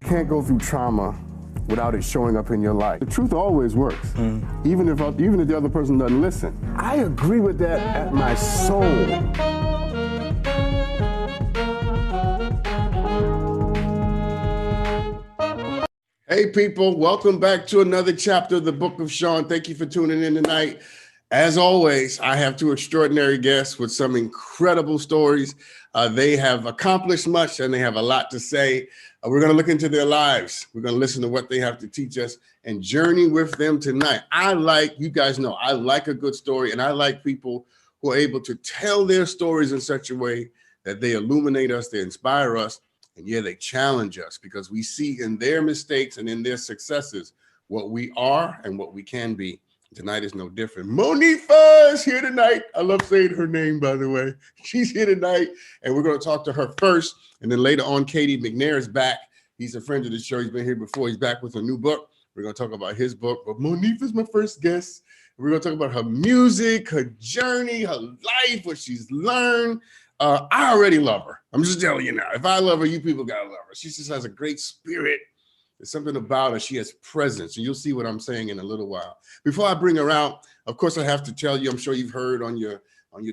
can't go through trauma without it showing up in your life. The truth always works, even if the other person doesn't listen. I agree with that at my soul. Hey people, welcome back to another chapter of the Book of Sean. Thank you for tuning in tonight. As always, I have two extraordinary guests with some incredible stories. They have accomplished much and they have a lot to say. We're going to look into their lives. We're going to listen to what they have to teach us and journey with them tonight. You guys know, I like a good story, and I like people who are able to tell their stories in such a way that they illuminate us, they inspire us, and yeah, they challenge us, because we see in their mistakes and in their successes what we are and what we can be. Tonight is no different. Monifah is here tonight. I love saying her name, by the way. She's here tonight, and we're going to talk to her first, and then later on, KD McNair is back. He's a friend of the show. He's been here before. He's back with a new book. We're going to talk about his book, but Monifah's my first guest. We're going to talk about her music, her journey, her life, what she's learned. I already love her. I'm just telling you now. If I love her, you people got to love her. She just has a great spirit. There's something about her. She has presence, and you'll see what I'm saying in a little while. Before I bring her out, of course, I have to tell you, I'm sure you've heard on your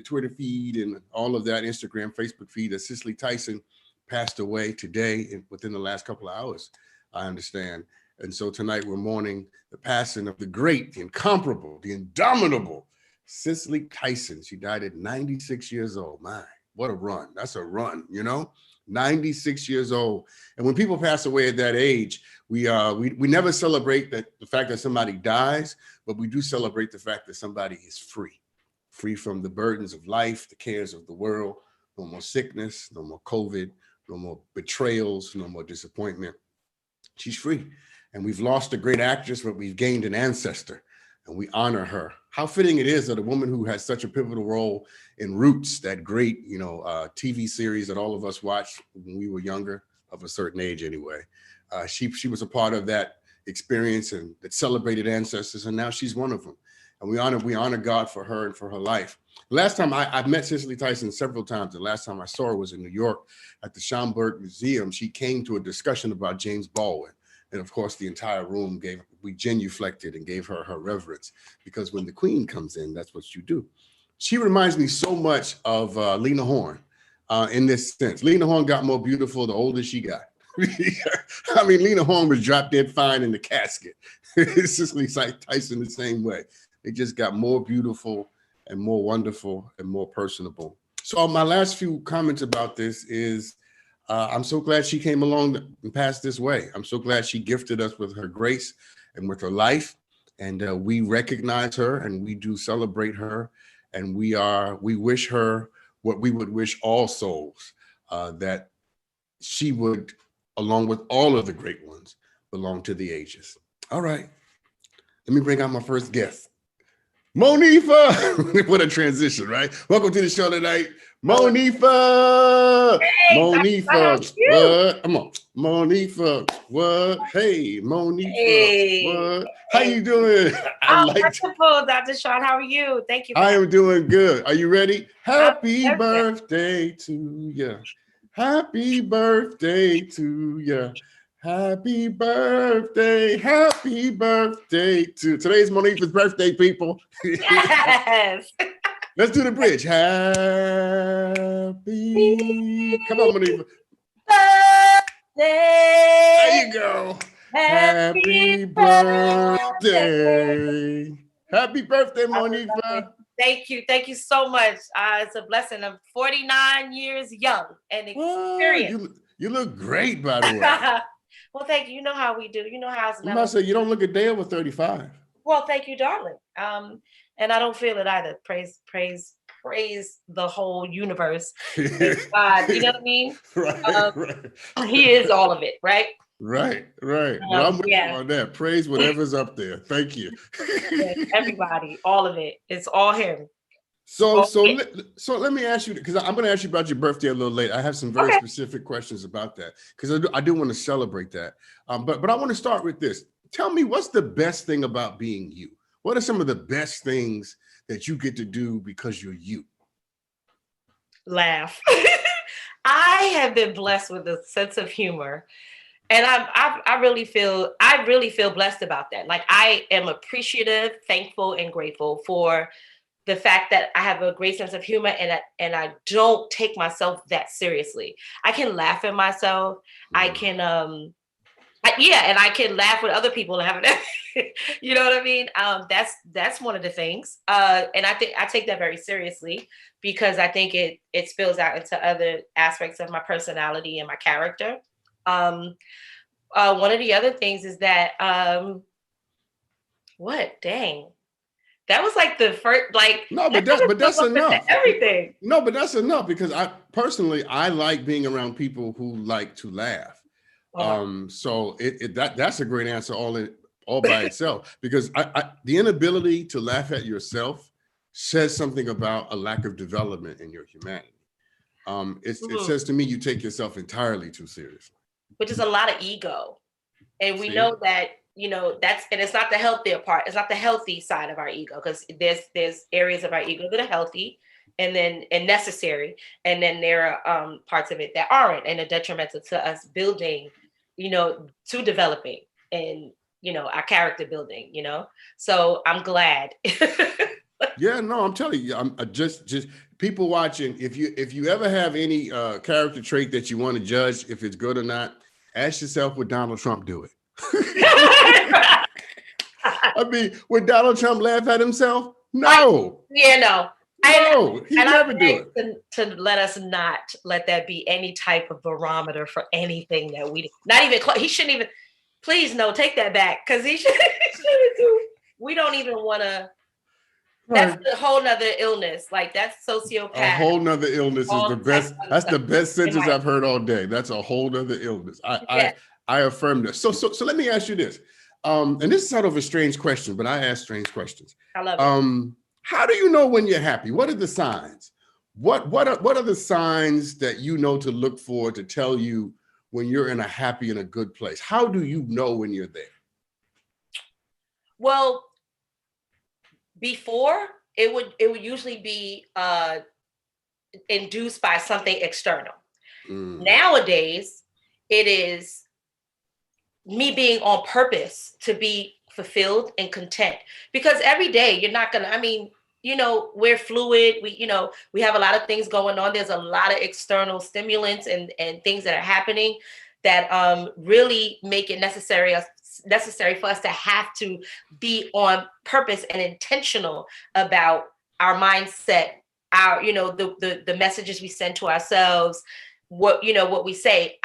Twitter feed and all of that, Instagram, Facebook feed, that Cicely Tyson passed away today within the last couple of hours, I understand. And so tonight we're mourning the passing of the great, the incomparable, the indomitable Cicely Tyson. She died at 96 years old. My, what a run. That's a run, you know? 96 years old. And when people pass away at that age, we never celebrate the fact that somebody dies, but we do celebrate the fact that somebody is free from the burdens of life, the cares of the world. No more sickness, no more COVID, no more betrayals, no more disappointment. She's free. And we've lost a great actress, but we've gained an ancestor, and we honor her. How fitting it is that a woman who has such a pivotal role in Roots, that great, TV series that all of us watched when we were younger, of a certain age anyway. She was a part of that experience and that celebrated ancestors, and now she's one of them. And we honor God for her and for her life. Last time I've met Cicely Tyson several times. The last time I saw her was in New York at the Schomburg Museum. She came to a discussion about James Baldwin. And of course, the entire room we genuflected and gave her reverence, because when the queen comes in, that's what you do. She reminds me so much of Lena Horne in this sense. Lena Horne got more beautiful the older she got. I mean, Lena Horne was drop dead fine in the casket. Cicely Tyson the same way. They just got more beautiful and more wonderful and more personable. So my last few comments about this is, I'm so glad she came along and passed this way. I'm so glad she gifted us with her grace and with her life. And we recognize her and we do celebrate her. And we wish her what we would wish all souls, that she would, along with all of the great ones, belong to the ages. All right, let me bring out my first guest. Monifah. What a transition, right? Welcome to the show tonight, Monifah. Hey, Monifah, what? Come on, Monifah, what? Hey, Monifah, hey. What? How you doing? Wonderful, Dr. Sean. How are you? Thank you. I am doing good. Are you ready? Happy birthday to you. Happy birthday to you. Happy birthday to. Today's Monifah's birthday, people. Yes. Let's do the bridge. Happy. Come on, Monifah. There you go. Happy birthday. Happy birthday, Monifah. Thank you. Thank you so much. It's a blessing. I'm 49 years young and experienced. You look great, by the way. Well, thank you. You know how we do. You know how it's. You must say you don't look a day over 35. Well, thank you, darling. And I don't feel it either. Praise the whole universe. God, you know what I mean? Right. He is all of it, right? Right. Well, I'm with you on that. Praise whatever's up there. Thank you. Everybody, all of it. It's all him. So let me ask you, because I'm going to ask you about your birthday a little later. I have some very specific questions about that, because I do want to celebrate that. But I want to start with this. Tell me, what's the best thing about being you? What are some of the best things that you get to do because you're you? Laugh. I have been blessed with a sense of humor And I really feel blessed about that. Like I am appreciative, thankful, and grateful for the fact that I have a great sense of humor and I don't take myself that seriously. I can laugh at myself. I Mm. can yeah, and I can laugh with other people and have it. You know what I mean? That's one of the things. And I think I take that very seriously because I think it spills out into other aspects of my personality and my character. Um, one of the other things is that what? Dang, that was like the first like No, that but kind of that's took up into enough. everything. No, but that's enough because I personally I like being around people who like to laugh. Oh, So that's a great answer all by itself because the inability to laugh at yourself says something about a lack of development in your humanity. It mhm. says to me you take yourself entirely too seriously. Which is a lot of ego. And we See? know that, that's and it's not the healthier part. It's not the healthy side of our ego because there's areas of our ego that are healthy and necessary. And then there are parts of it that aren't and are detrimental to us building, to developing and our character building. So I'm glad. Yeah, no, I'm telling you, I'm just people watching. If you ever have any character trait that you want to judge if it's good or not, ask yourself would Donald Trump do it? I mean, would Donald Trump laugh at himself? No, Yeah, no. And no, he'd and I never do it. beg to let us not let that be any type of barometer for anything that we not even he shouldn't even please no take that back because he should, he shouldn't do we don't even want to that's Right. a whole nother illness like that's A sociopath whole nother illness is all the type best. of other That's stuff the best in sentence my I've heard all day. That's a whole nother illness. yeah I affirm this. So let me ask you this. And this is sort of a strange question, but I ask strange questions. I love it. How do you know when you're happy? What are the signs? What are the signs that you know to look for to tell you when you're in a happy and a good place? How do you know when you're there? Well, before it would usually be induced by something external. Mm, Nowadays, it is me being on purpose to be fulfilled and content because every day you're not gonna we're fluid we have a lot of things going on. There's a lot of external stimulants and things that are happening that really make it necessary for us to have to be on purpose and intentional about our mindset, our the messages we send to ourselves, what we say.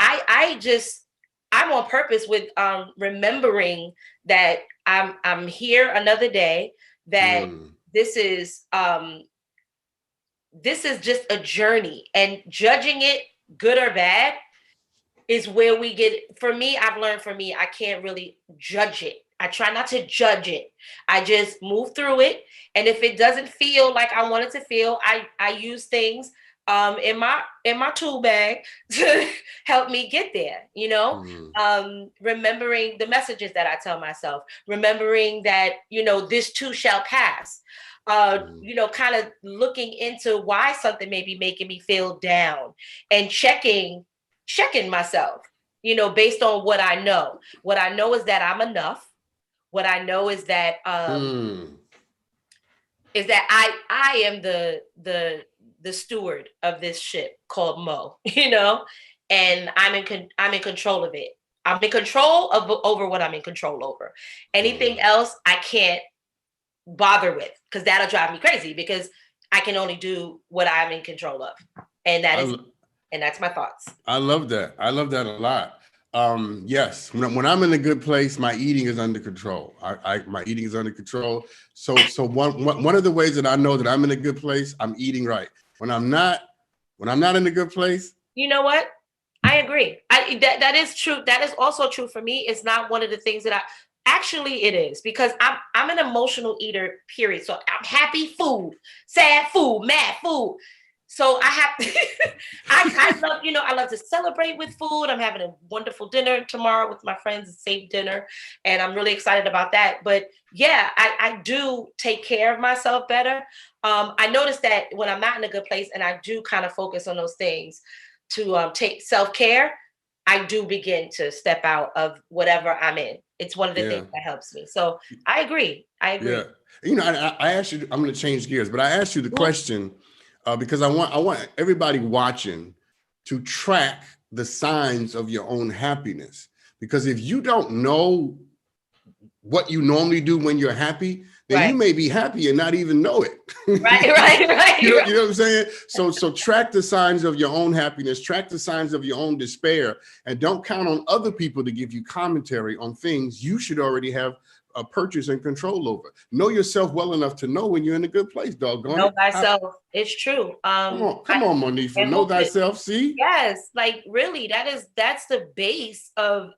I'm on purpose with remembering that I'm here another day, that mm, this is just a journey, and judging it good or bad is where we get. For me, I've learned, for me, I can't really judge it. I try not to judge it. I just move through it, and if it doesn't feel like I want it to feel, I use things in my tool bag to help me get there. mm, Remembering the messages that I tell myself, remembering that this too shall pass. mm, Kind of looking into why something may be making me feel down and checking myself, based on what I know. What I know is that I'm enough. What I know mm. is that I am the steward of this ship called Mo, and I'm in control of it. I'm in control of over what I'm in control over. Anything Mm. else I can't bother with because that'll drive me crazy because I can only do what I'm in control of. And I, that's my thoughts. I love that. I love that a lot. Yes, when I'm in a good place, my eating is under control. My eating is under control. So one of the ways that I know that I'm in a good place, I'm eating right. When I'm not, when I'm not in a good place, You know what? I agree. That is true. That is also true for me. It's not one of the things that I actually it is because I'm an emotional eater, period. So I'm happy food, sad food, mad food. So I have I love, I love to celebrate with food. I'm having a wonderful dinner tomorrow with my friends, a safe dinner, and I'm really excited about that. But yeah, I do take care of myself better. I notice that when I'm not in a good place and I do kind of focus on those things to take self-care, I do begin to step out of whatever I'm in. It's one of the Yeah. things that helps me. So I agree. Yeah. You know, I asked you, I'm going to change gears, but I asked you the question because I want everybody watching to track the signs of your own happiness. Because if you don't know what you normally do when you're happy, then you may be happy and not even know it. Right. You know what I'm saying? So track the signs of your own happiness, track the signs of your own despair, and don't count on other people to give you commentary on things you should already have a purchase and control over. Know yourself well enough to know when you're in a good place, doggone know it. thyself. It's true. Come on, Monifah. Know thyself. See? Yes, like really, that's the base of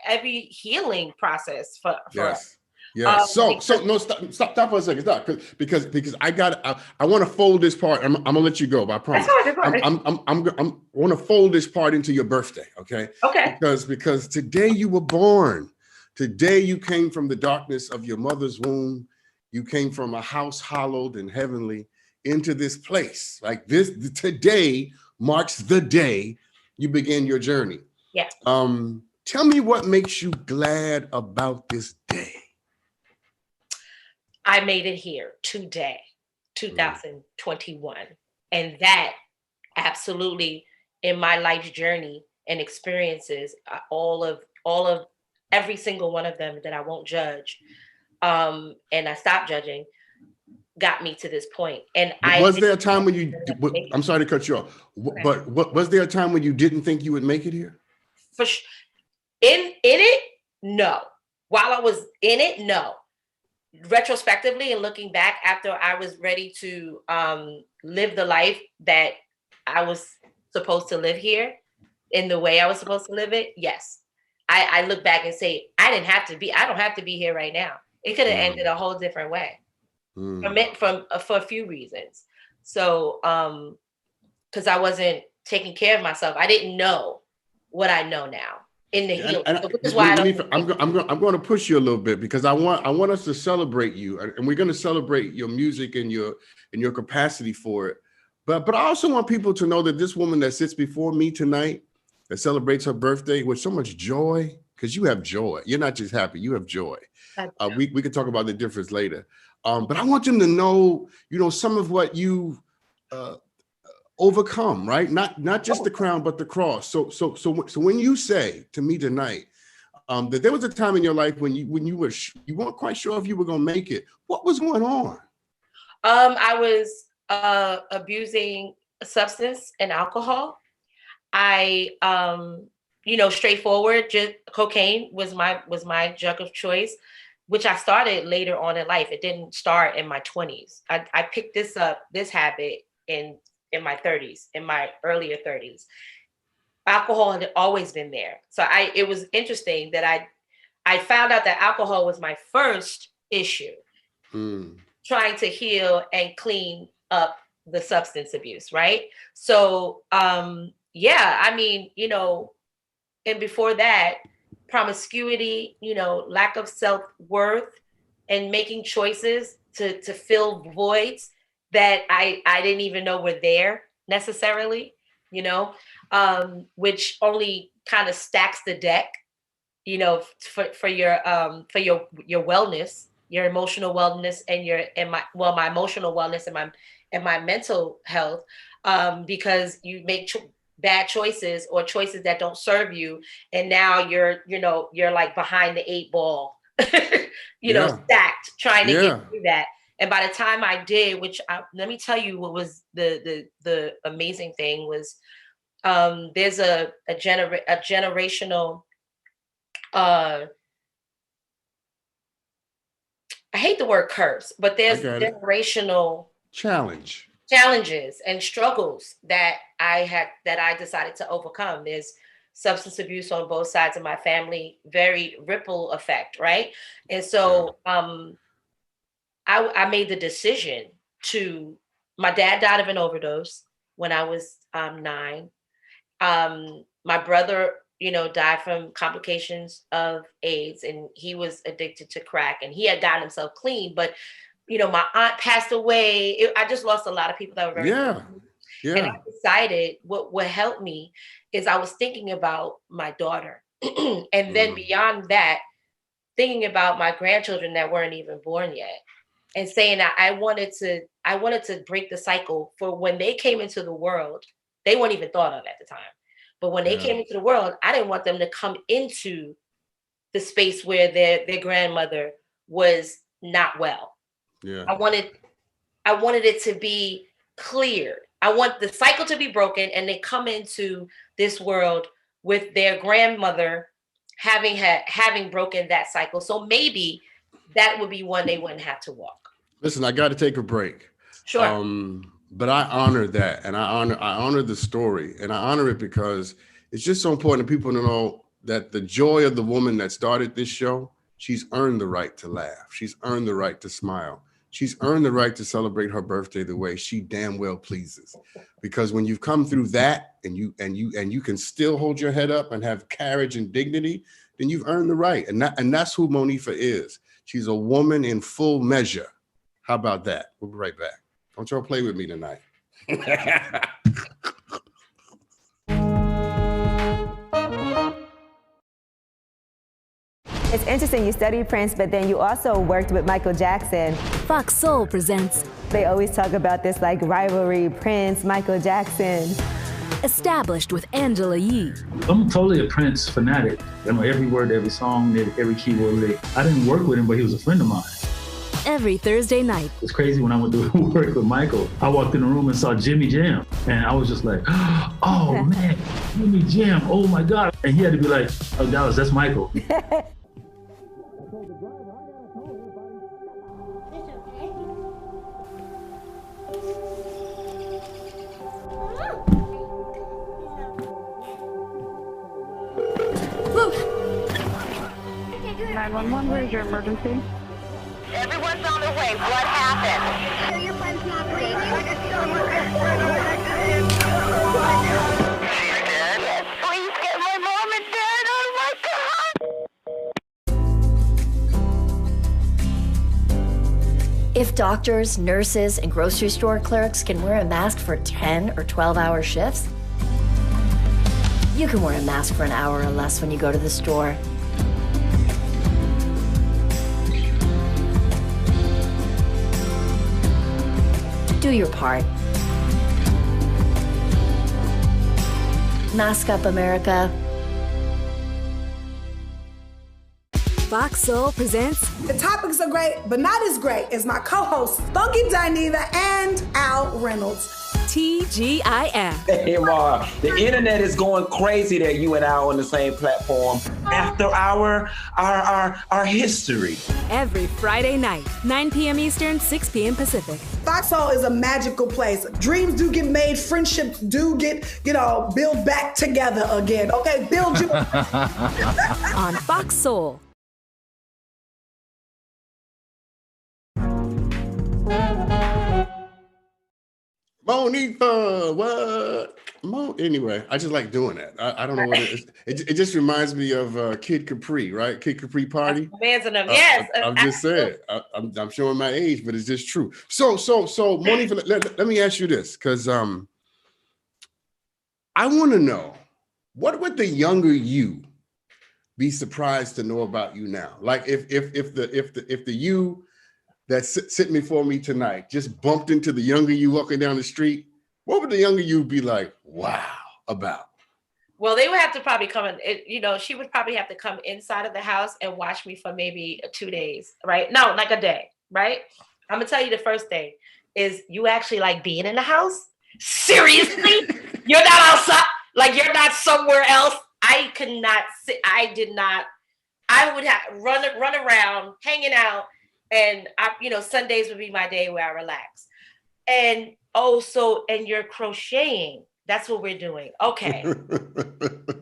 every healing process for us. Yes. So no, stop for a second. Stop, because I want to fold this part. I'm gonna let you go, but I promise. I want to fold this part into your birthday, okay? Okay. Because today you were born. Today you came from the darkness of your mother's womb. You came from a house hallowed and heavenly into this place. Like this, today marks the day you begin your journey. Yeah. Tell me what makes you glad about this day. I made it here today, 2021. And that absolutely in my life's journey and experiences, all of every single one of them that I won't judge. And I stopped judging, got me to this point. And was there a time when you, I'm sorry to cut you off, but was there a time when you didn't think you would make it here? For in it, no. While I was in it, no. Retrospectively and looking back after I was ready to live the life that I was supposed to live here in the way I was supposed to live it, yes. I look back and say, I don't have to be here right now. It could have ended a whole different way for a few reasons. So, because I wasn't taking care of myself. I didn't know what I know now in the healing. So which is why I'm going to push you a little bit because I want us to celebrate you, and we're going to celebrate your music and your capacity for it. But I also want people to know that this woman that sits before me tonight, that celebrates her birthday with so much joy, because you have joy. You're not just happy, you have joy. We could talk about the difference later. But I want them to know, some of what you overcome, right? Not just the crown, but the cross. So when you say to me tonight that there was a time in your life when you weren't quite sure if you were going to make it, what was going on? I was abusing substance and alcohol. I, straightforward, just cocaine was my drug of choice, which I started later on in life. It didn't start in my 20s. I picked this habit in my 30s, in my earlier 30s. Alcohol had always been there. So it was interesting that I found out that alcohol was my first issue, trying to heal and clean up the substance abuse, right? So, and before that, promiscuity, lack of self-worth and making choices to fill voids that I didn't even know were there necessarily, which only kind of stacks the deck, for your wellness, your emotional wellness and my emotional wellness and my mental health, because you make bad choices or choices that don't serve you, and now you're like behind the 8 ball, stacked trying to get through that. And by the time I did, let me tell you what was the amazing thing was, there's a generational, I hate the word curse, but there's generational challenges and struggles that I decided to overcome. There's substance abuse on both sides of my family, very ripple effect, right? And so I made the decision my dad died of an overdose when I was 9. My brother, died from complications of AIDS, and he was addicted to crack, and he had gotten himself clean. But, my aunt passed away. I just lost a lot of people that were very important. Yeah. And I decided what helped me is I was thinking about my daughter. And then beyond that, thinking about my grandchildren that weren't even born yet. And saying that I wanted to break the cycle for when they came into the world. They weren't even thought of at the time. But when they came into the world, I didn't want them to come into the space where their grandmother was not well. Yeah. I wanted it to be cleared. I want the cycle to be broken and they come into this world with their grandmother having broken that cycle. So maybe that would be one they wouldn't have to walk. Listen, I got to take a break. Sure. But I honor that, and I honor the story, and I honor it because it's just so important to people to know that the joy of the woman that started this show, she's earned the right to laugh. She's earned the right to smile. She's earned the right to celebrate her birthday the way she damn well pleases. Because when you've come through that and you can still hold your head up and have courage and dignity, then you've earned the right. And that's who Monifah is. She's a woman in full measure. How about that? We'll be right back. Don't y'all play with me tonight. It's interesting, you studied Prince, but then you also worked with Michael Jackson. Fox Soul presents. They always talk about this like rivalry, Prince, Michael Jackson. Established with Angela Yee. I'm totally a Prince fanatic. I know every word, every song, every keyboard lick. I didn't work with him, but he was a friend of mine. Every Thursday night. It's crazy when I went to work with Michael. I walked in the room and saw Jimmy Jam, and I was just like, oh man, Jimmy Jam, oh my God. And he had to be like, oh Dallas, that's Michael. Where's your emergency? Everyone's on their way. What happened? Your friend's not breathing. She's dead? Yes, please get my mom and dad. Oh my God. If doctors, nurses, and grocery store clerks can wear a mask for 10 or 12-hour shifts, you can wear a mask for an hour or less when you go to the store. Do your part. Mask up, America. Fox Soul presents. The topics are great, but not as great as my co-hosts, Funky Dineva and Al Reynolds. TGIF. Hey, Ma, the internet is going crazy that you and I are on the same platform. After our history. Every Friday night, 9 p.m. Eastern, 6 p.m. Pacific. Fox Soul is a magical place. Dreams do get made, friendships do get, build back together again. Okay, build you. On Fox Soul. Monifah, what? Anyway, I just like doing that. I don't know what it is. It just reminds me of Kid Capri, right? Kid Capri Party. Yes. I'm just saying. I'm showing my age, but it's just true. So, Monifah, let me ask you this, because I want to know, what would the younger you be surprised to know about you now? Like if the you that's sitting before me tonight just bumped into the younger you walking down the street, what would the younger you be like, wow, about? Well, they would have to probably come in, she would probably have to come inside of the house and watch me for maybe 2 days, right? No, like a day, right? I'm gonna tell you the first thing is, you actually like being in the house? Seriously? You're not outside? Like, you're not somewhere else? I could not sit, I would have run around, hanging out, and Sundays would be my day where I relax. And and you're crocheting. That's what we're doing. Okay.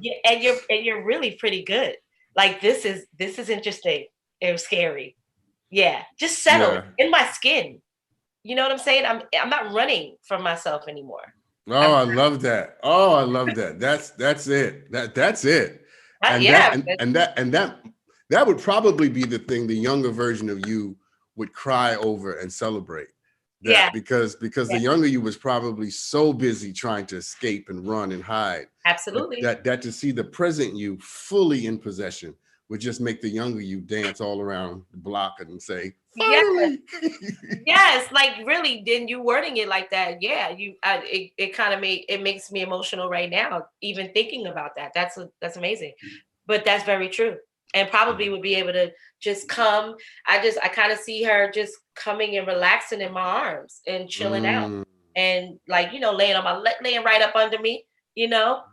Yeah, and you're really pretty good. Like, this is interesting. It was scary. Yeah. Just settle in my skin. You know what I'm saying? I'm not running from myself anymore. Oh, I love that. That's it. That's it. That would probably be the thing the younger version of you would cry over and celebrate. Yeah. Because the younger you was probably so busy trying to escape and run and hide. Absolutely. That to see the present you fully in possession would just make the younger you dance all around the block and say, finally. Yes, like really, then you wording it like that. Yeah, it kind of makes me emotional right now, even thinking about that. That's amazing. But that's very true. And probably would be able to just come. I kind of see her just coming and relaxing in my arms and chilling out and like, laying right up under me,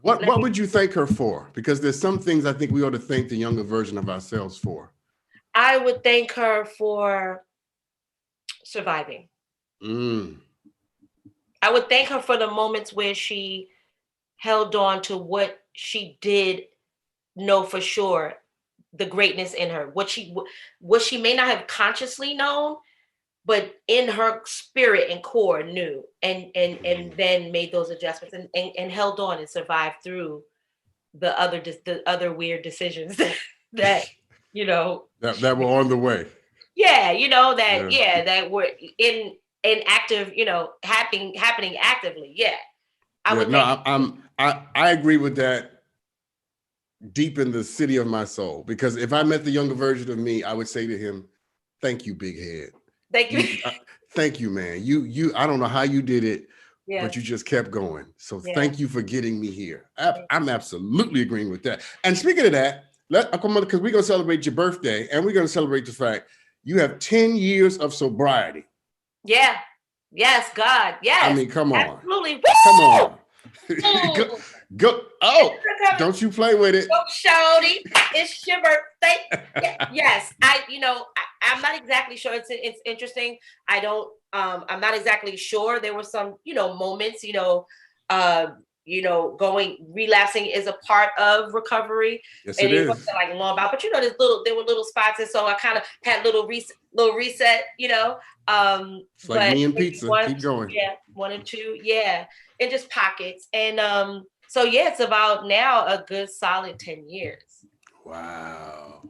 What would you thank her for? Because there's some things I think we ought to thank the younger version of ourselves for. I would thank her for surviving. I would thank her for the moments where she held on to what she did know for sure, the greatness in her, what she may not have consciously known, but in her spirit and core knew, and then made those adjustments and held on and survived through the other weird decisions that that were on the way. Yeah, that were in active, happening actively. Yeah. I agree with that deep in the city of my soul, because if I met the younger version of me, I would say to him, thank you, big head. Thank you. Thank you, man. You I don't know how you did it, but you just kept going. So thank you for getting me here. I'm absolutely agreeing with that. And speaking of that, because we're going to celebrate your birthday and we're going to celebrate the fact you have 10 years of sobriety. Yeah. Yes, God. Yes. I mean, come on. Absolutely. Woo! Come on. Go. Oh, don't you play with it. Go, shawty. It's your birthday. Yes. I'm not exactly sure. It's interesting. I'm not exactly sure. There were some, moments, relapsing is a part of recovery. Yes, and it is. Wasn't like long about, but there were little spots, and so I kind of had little reset, It's like me and pizza. Keep going. Yeah, 1 or 2, yeah, and just pockets, and so it's about now a good solid 10 years. Wow,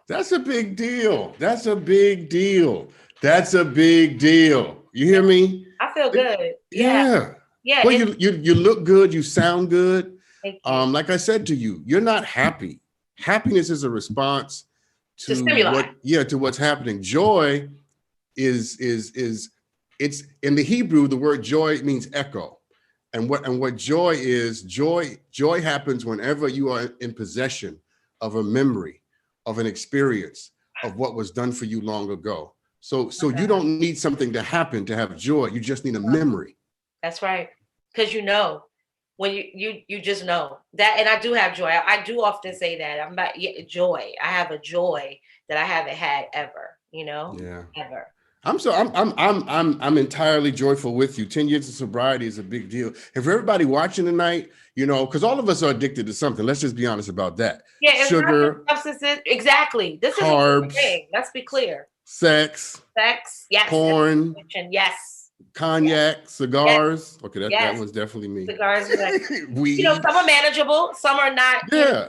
that's a big deal. That's a big deal. That's a big deal. You hear me? I feel good. Yeah. Yeah. Well, you look good. You sound good. Thank you. Like I said to you, you're not happy. Happiness is a response to what's happening. Joy is it's in the Hebrew, the word joy means echo. And what joy is, joy happens whenever you are in possession of a memory, of an experience, of what was done for you long ago. So you don't need something to happen to have joy. You just need a memory. That's right. Because when you just know that, and I do have joy. I do often say that I'm about joy. I have a joy that I haven't had ever, ever. I'm entirely joyful with you. 10 years of sobriety is a big deal. And for everybody watching tonight, because all of us are addicted to something. Let's just be honest about that. Yeah, it's sugar, substances. Exactly. This is carbs, a thing. Let's be clear. Sex. Yes. Porn. Yes. Cognac, cigars. Yes. Okay, that one's definitely me. Cigars. Weed. Some are manageable. Some are not. Yeah.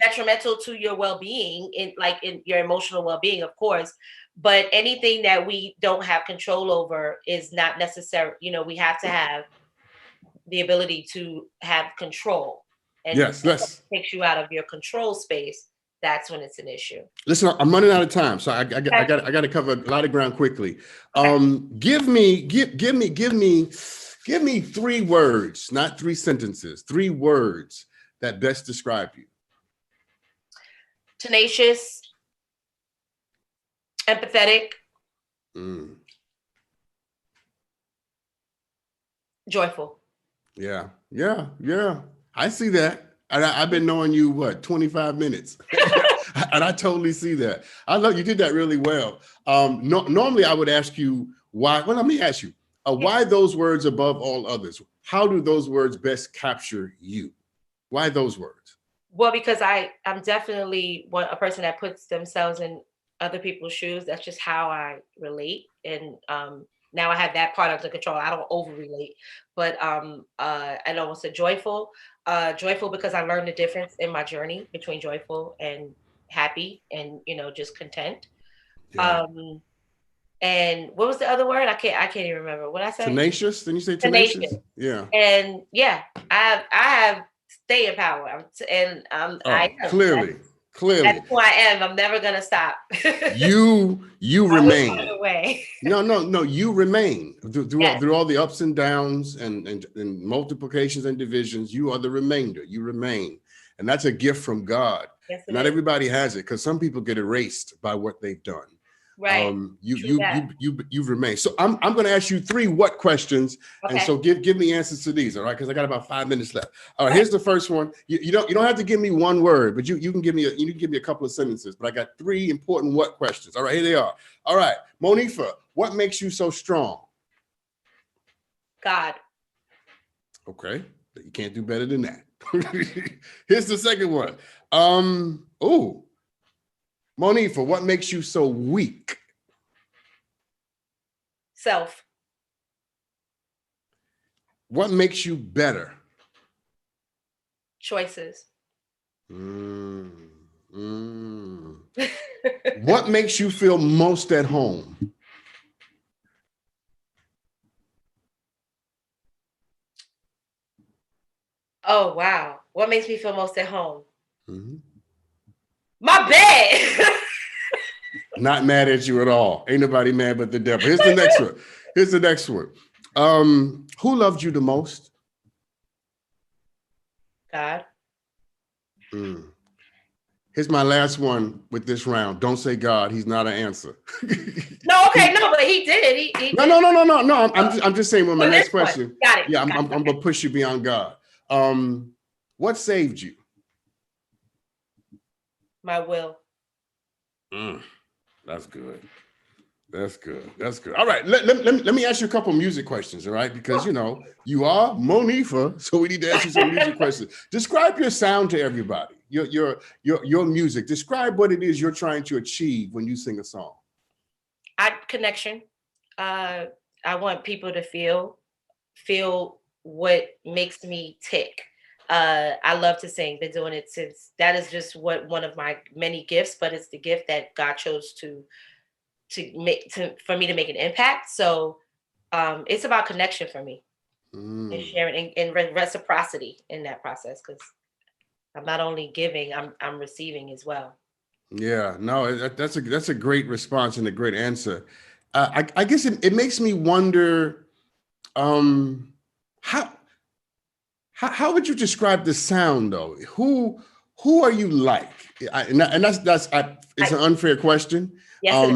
Detrimental to your well-being, in your emotional well-being, of course. But anything that we don't have control over is not necessary. We have to have the ability to have control. And yes, takes you out of your control space. That's when it's an issue. Listen, I'm running out of time, so I got to cover a lot of ground quickly. Give me 3 words, not 3 sentences, 3 words that best describe you. Tenacious, empathetic, joyful. Yeah. I see that. I've been knowing you, 25 minutes. And I totally see that. I love you did that really well. Normally I would ask you why. Well, let me ask you, why those words above all others? How do those words best capture you? Why those words? Well, because I'm definitely a person that puts themselves in other people's shoes. That's just how I relate. And now I have that part under control. I don't over-relate. But I almost said joyful. Joyful because I learned the difference in my journey between joyful and happy and, just content. Yeah. And what was the other word? I can't even remember what I said. Tenacious? Didn't you say tenacious? Yeah. And yeah, I have staying power. I am. Clearly. That's who I am. I'm never gonna stop. You remain. Away. No. You remain through all the ups and downs and multiplications and divisions. You are the remainder. You remain, and that's a gift from God. Yes, Not everybody has it, because some people get erased by what they've done. Right. You remain. So I'm going to ask you 3 what questions, and so give me answers to these, all right? Because I got about 5 minutes left. All right, here's the first one. You don't have to give me one word, but you can give me a couple of sentences. But I got 3 important what questions. All right, here they are. All right, Monifah, what makes you so strong? God. Okay, you can't do better than that. Here's the second one. Monifah, what makes you so weak? Self. What makes you better? Choices. What makes you feel most at home? Oh, wow. What makes me feel most at home? Mm-hmm. My bed. Not mad at you at all. Ain't nobody mad but the devil. Here's the next one. Who loved you the most? God. Here's my last one with this round. Don't say God. He's not an answer. No, but he did. He did. No. I'm just saying. With my next question. Got it. Yeah, I'm gonna push you beyond God. What saved you? My will. That's good. All right, let me ask you a couple music questions, all right? Because you are Monifah, so we need to ask you some music questions. Describe your sound to everybody. Your music. Describe what it is you're trying to achieve when you sing a song. Connection. I want people to feel what makes me tick. I love to sing. Been doing it since. That is just one of my many gifts, but it's the gift that God chose for me to make an impact. So it's about connection for me, and sharing and reciprocity in that process, because I'm not only giving, I'm receiving as well. Yeah, no, that's a great response and a great answer. I guess it makes me wonder, how would you describe the sound though? Who are you like? It's an unfair question. Yes,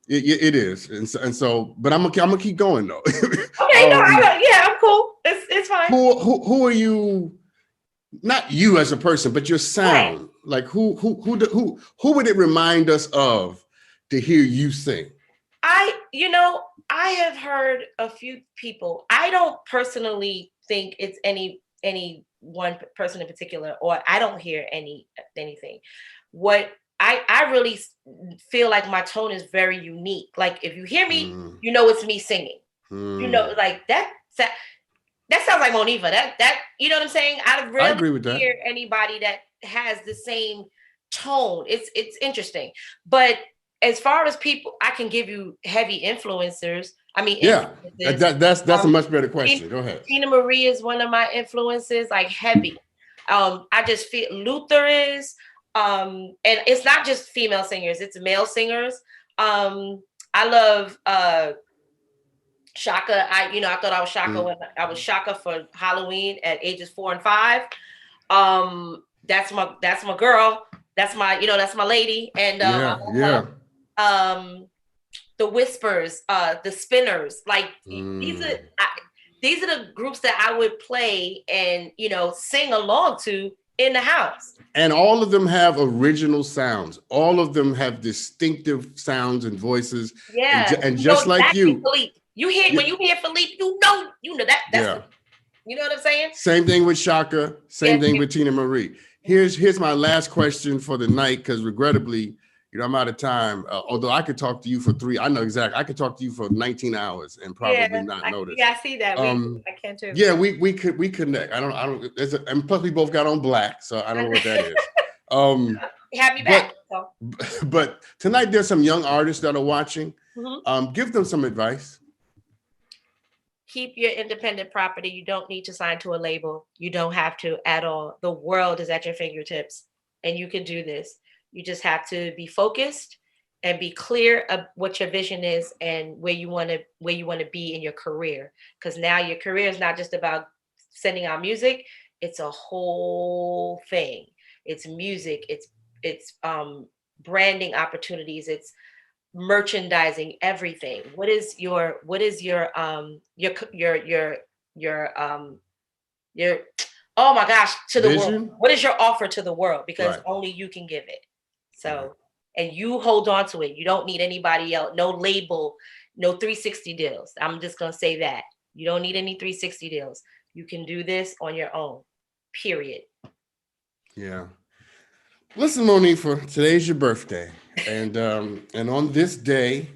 it is, and so, but I'm gonna keep going though. Okay, I'm cool. It's fine. Who are you? Not you as a person, but your sound. Right. Like who would it remind us of to hear you sing? I have heard a few people. I don't personally think it's any one person in particular, or I don't hear anything. What I really feel like my tone is very unique. Like if you hear me, it's me singing. Like that sounds like Monifah. That you know what I'm saying? I agree with that. Hear anybody that has the same tone. It's interesting. But as far as people, I can give you heavy influencers. That's a much better question. Go ahead. Tina Marie is one of my influences, like heavy. I just feel Luther is, and it's not just female singers; it's male singers. I love Shaka. I thought I was Shaka when I was Shaka for Halloween at ages 4 and 5. That's my girl. That's my lady. And the Whispers, the Spinners, like these are the groups that I would play and sing along to in the house. And all of them have original sounds. All of them have distinctive sounds and voices. Yeah, and just like you, Philippe. When you hear Philippe, you know that. That's you know what I'm saying. Same thing with Shaka. Same thing with Tina Marie. Here's my last question for the night, because regrettably, I'm out of time. Although I could talk to you for 3, I know exactly. I could talk to you for 19 hours and probably not notice. Yeah, I see that. I can too. Yeah, we connect. I don't. And plus we both got on black, so I don't know what that is. Have me back. But tonight there's some young artists that are watching, Give them some advice. Keep your independent property. You don't need to sign to a label. You don't have to at all. The world is at your fingertips and you can do this. You just have to be focused and be clear of what your vision is and where you want to be in your career. Because now your career is not just about sending out music. It's a whole thing. It's music. It's branding opportunities. It's merchandising, everything. What is your oh my gosh, to the vision? world? What is your offer to the world? Because only you can give it. So, and you hold on to it. You don't need anybody else, no label, no 360 deals. I'm just going to say that. You don't need any 360 deals. You can do this on your own, period. Yeah. Listen, Monifah, today's your birthday. And on this day,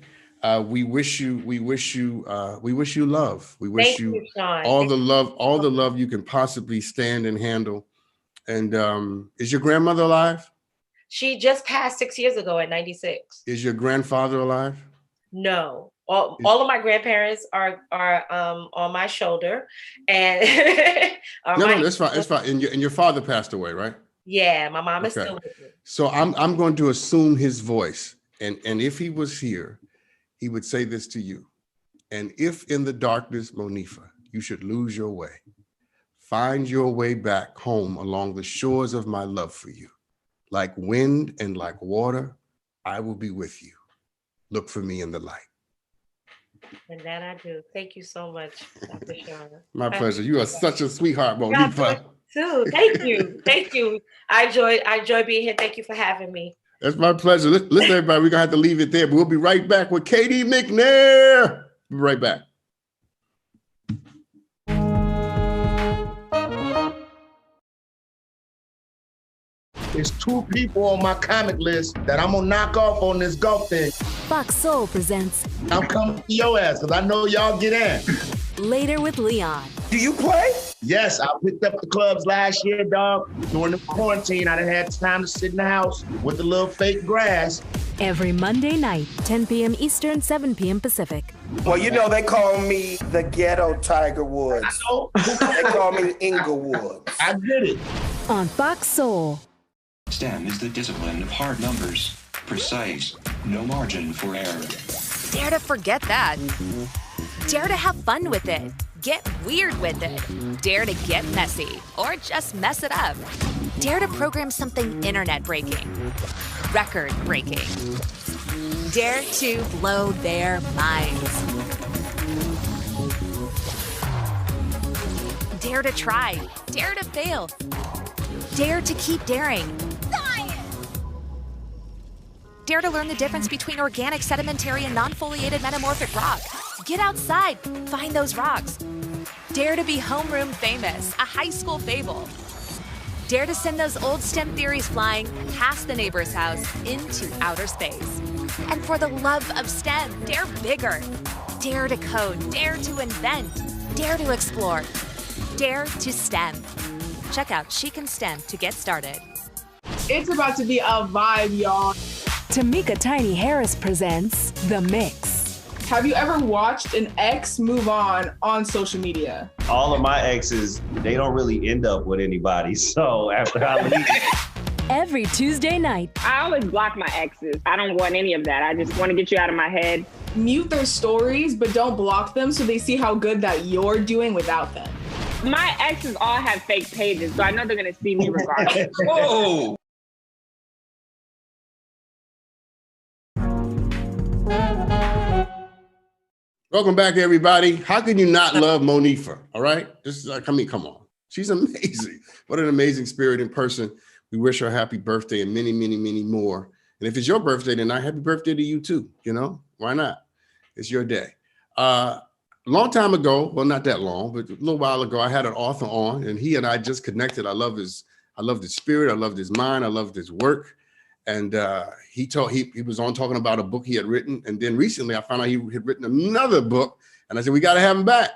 we wish you love. We wish you all the love you can possibly stand and handle. And is your grandmother alive? She just passed 6 years ago at 96. Is your grandfather alive? No. All of my grandparents are on my shoulder, and no, that's fine. That's fine. And your father passed away, right? Yeah, my mom is still with me. So I'm going to assume his voice, and if he was here, he would say this to you. And if in the darkness, Monifah, you should lose your way, find your way back home along the shores of my love for you. Like wind and like water, I will be with you. Look for me in the light. And that I do. Thank you so much, Dr. Sean. My pleasure. You are such a sweetheart, Monifah. Too. Thank you. Thank you. I enjoy being here. Thank you for having me. That's my pleasure. Listen, everybody, we're going to have to leave it there, but we'll be right back with KD McNair. Be right back. There's 2 people on my comic list that I'm gonna knock off on this golf thing. Fox Soul presents I'm coming to your ass because I know y'all get in. Later with Leon. Do you play? Yes, I picked up the clubs last year, dog. During the quarantine, I didn't have time to sit in the house with the little fake grass. Every Monday night, 10 p.m. Eastern, 7 p.m. Pacific. Well, you know, they call me the ghetto Tiger Woods. I know. They call me Inglewood. I get it. On Fox Soul. STEM is the discipline of hard numbers, precise, no margin for error. Dare to forget that. Dare to have fun with it. Get weird with it. Dare to get messy or just mess it up. Dare to program something internet breaking, record breaking. Dare to blow their minds. Dare to try. Dare to fail. Dare to keep daring. Dare to learn the difference between organic, sedimentary, and non-foliated metamorphic rock. Get outside, find those rocks. Dare to be homeroom famous, a high school fable. Dare to send those old STEM theories flying past the neighbor's house into outer space. And for the love of STEM, dare bigger. Dare to code, dare to invent, dare to explore, dare to STEM. Check out She Can STEM to get started. It's about to be a vibe, y'all. Tamika Tiny Harris presents The Mix. Have you ever watched an ex move on social media? All of my exes, they don't really end up with anybody. So after I leave. Every Tuesday night. I always block my exes. I don't want any of that. I just want to get you out of my head. Mute their stories, but don't block them so they see how good that you're doing without them. My exes all have fake pages, so I know they're going to see me regardless. Whoa! Welcome back, everybody. How can you not love Monifah? All right. This is like, come on. She's amazing. What an amazing spirit in person. We wish her a happy birthday and many, many, many more. And if it's your birthday tonight, happy birthday to you too. You know, why not? It's your day. Long time ago, well, not that long, but a little while ago, I had an author on and he and I just connected. I loved his spirit. I loved his mind. I loved his work. And he was on talking about a book he had written. And then recently I found out he had written another book. And I said, we got to have him back.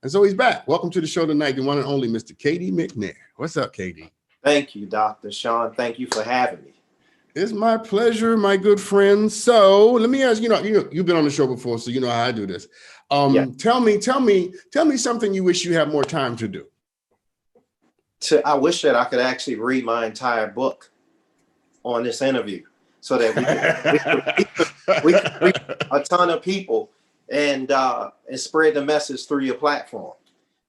And so he's back. Welcome to the show tonight, the one and only Mr. KD McNair. What's up, KD? Thank you, Dr. Sean. Thank you for having me. It's my pleasure, my good friend. So let me ask, you've been on the show before, so you know how I do this. Tell me something you wish you had more time to do. I wish that I could actually read my entire book on this interview so that we could reach a ton of people and spread the message through your platform,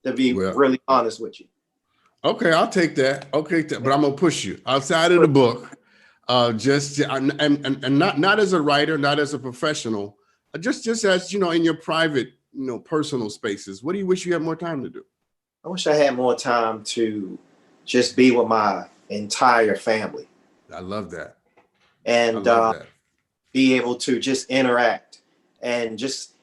to be really honest with you. Okay, I'll take that. Okay, but I'm gonna push you outside of the book. And not as a writer, not as a professional, just as in your private, personal spaces. What do you wish you had more time to do? I wish I had more time to just be with my entire family. I love that. And be able to just interact and just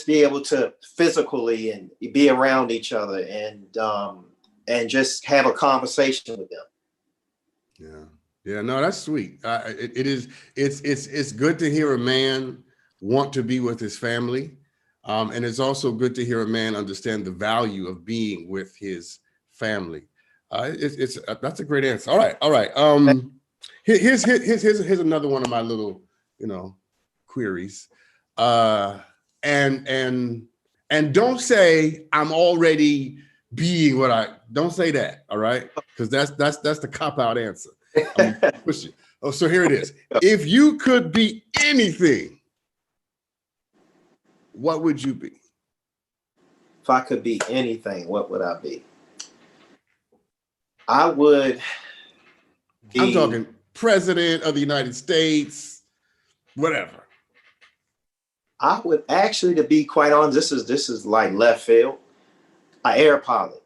be able to physically and be around each other and just have a conversation with them. Yeah, no, that's sweet. It's good to hear a man want to be with his family. And it's also good to hear a man understand the value of being with his family. That's a great answer. All right. Here's another one of my little, queries. And don't say I'm already being don't say that. All right. Because that's the cop-out answer. So here it is. If you could be anything, what would you be? If I could be anything, what would I be? I would be... I'm talking president of the United States, whatever. I would actually, to be quite honest, this is like left field, an air pilot.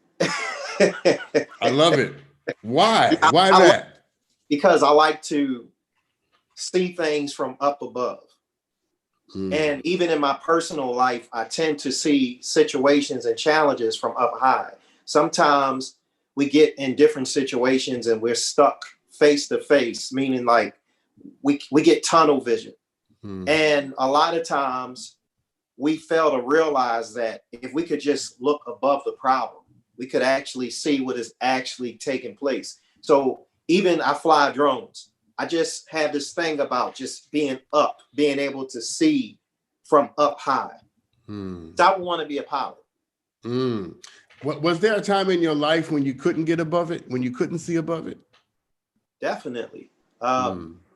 I love it. Why? Why that? Because I like to see things from up above. And even in my personal life, I tend to see situations and challenges from up high. Sometimes we get in different situations and we're stuck face to face, meaning like we get tunnel vision. And a lot of times we fail to realize that if we could just look above the problem, we could actually see what is actually taking place. So even I fly drones. I just have this thing about just being up, being able to see from up high. So I want to be a pilot. Was there a time in your life when you couldn't get above it, when you couldn't see above it? Definitely.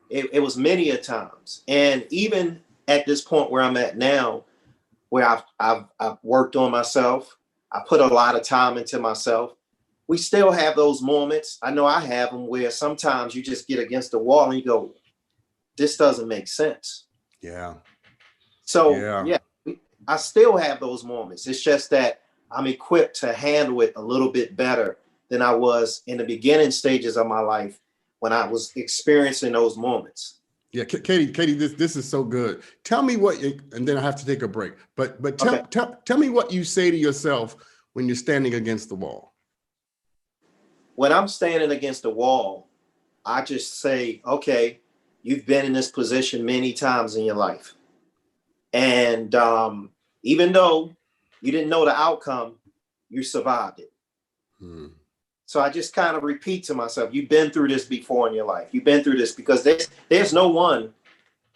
It was many a times. And even at this point where I'm at now, where I've worked on myself, I put a lot of time into myself. We still have those moments. I know I have them where sometimes you just get against the wall and you go, this doesn't make sense. Yeah. So yeah, I still have those moments. It's just that I'm equipped to handle it a little bit better than I was in the beginning stages of my life when I was experiencing those moments. Yeah, Katie, this is so good. Tell me and then I have to take a break. But tell me what you say to yourself when you're standing against the wall. When I'm standing against the wall, I just say, okay, you've been in this position many times in your life. And even though you didn't know the outcome, you survived it. So I just kind of repeat to myself, you've been through this before in your life. You've been through this because there's no one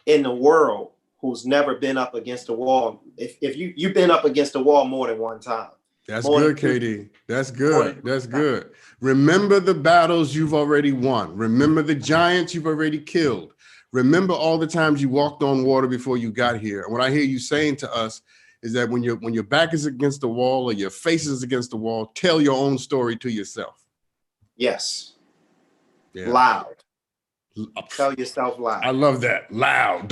in the world who's never been up against a wall. If you've been up against a wall more than one time. That's good, Katie. That's good. That's good. Remember the battles you've already won. Remember the giants you've already killed. Remember all the times you walked on water before you got here. And what I hear you saying to us is that when your back is against the wall or your face is against the wall, tell your own story to yourself. Yes. Yeah. Loud. Tell yourself loud. I love that. Loud.